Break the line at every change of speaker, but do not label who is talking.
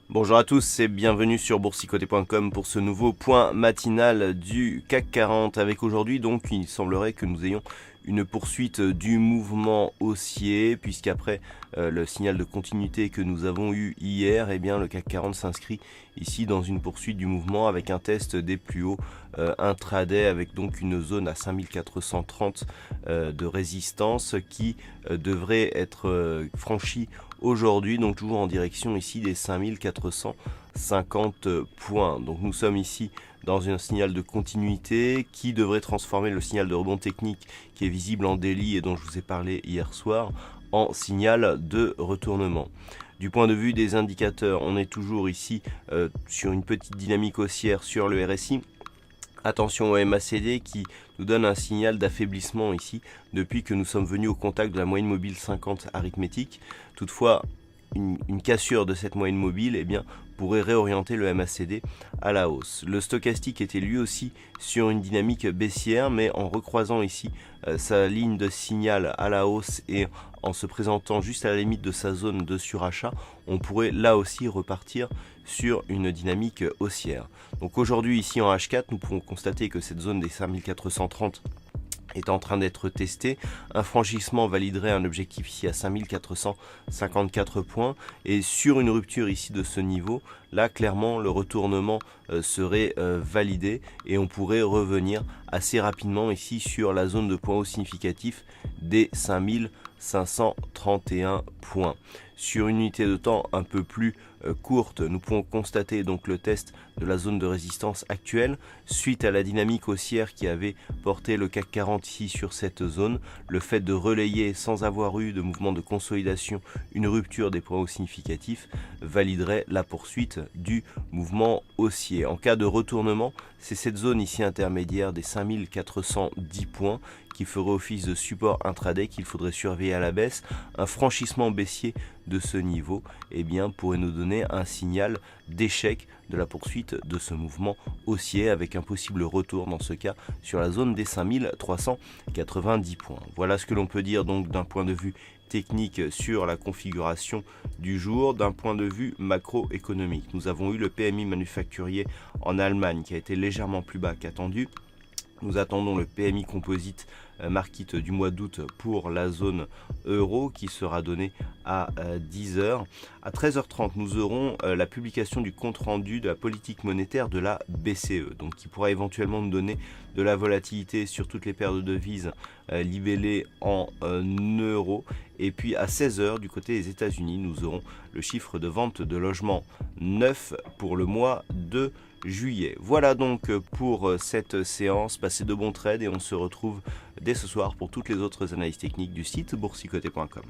Bonjour à tous et bienvenue sur boursicoté.com pour ce nouveau point matinal du CAC 40 avec aujourd'hui donc il semblerait que nous ayons une poursuite du mouvement haussier puisqu'après le signal de continuité que nous avons eu hier, eh bien le CAC 40 s'inscrit ici dans une poursuite du mouvement avec un test des plus hauts intraday avec donc une zone à 5430 de résistance qui devrait être franchie aujourd'hui, donc toujours en direction ici des 5450 points. Donc nous sommes ici dans un signal de continuité qui devrait transformer le signal de rebond technique qui est visible en daily et dont je vous ai parlé hier soir en signal de retournement. Du point de vue des indicateurs, on est toujours ici sur une petite dynamique haussière sur le RSI. Attention au MACD qui nous donne un signal d'affaiblissement ici depuis que nous sommes venus au contact de la moyenne mobile 50 arithmétique. Toutefois, une cassure de cette moyenne mobile eh bien, pourrait réorienter le MACD à la hausse. Le stochastique était lui aussi sur une dynamique baissière, mais en recroisant ici sa ligne de signal à la hausse et en se présentant juste à la limite de sa zone de surachat, on pourrait là aussi repartir sur une dynamique haussière. Donc aujourd'hui ici en H4, nous pouvons constater que cette zone des 5430 est en train d'être testé. Un franchissement validerait un objectif ici à 5454 points et sur une rupture ici de ce niveau, là clairement le retournement serait validé et on pourrait revenir assez rapidement ici sur la zone de point haut significatif des 5531 points. Sur une unité de temps un peu plus courte, nous pouvons constater donc le test de la zone de résistance actuelle suite à la dynamique haussière qui avait porté le CAC 40 ici sur cette zone. Le fait de relayer sans avoir eu de mouvement de consolidation une rupture des points hauts significatifs validerait la poursuite du mouvement haussier. En cas de retournement, c'est cette zone ici intermédiaire des 5410 points qui ferait office de support intraday qu'il faudrait surveiller à la baisse. Un franchissement baissier de ce niveau eh bien, pourrait nous donner un signal d'échec de la poursuite de ce mouvement haussier avec un possible retour dans ce cas sur la zone des 5390 points. Voilà ce que l'on peut dire donc d'un point de vue technique sur la configuration du jour. D'un point de vue macroéconomique, nous avons eu le PMI manufacturier en Allemagne qui a été légèrement plus bas qu'attendu. Nous attendons le PMI composite market du mois d'août pour la zone euro qui sera donné à 10h. À 13h30, nous aurons la publication du compte rendu de la politique monétaire de la BCE, donc qui pourra éventuellement nous donner de la volatilité sur toutes les paires de devises libellées en euros. Et puis à 16h, du côté des États-Unis, nous aurons le chiffre de vente de logements neufs pour le mois de juillet. Voilà donc pour cette séance. Passez de bons trades et on se retrouve dès ce soir pour toutes les autres analyses techniques du site boursicoté.com.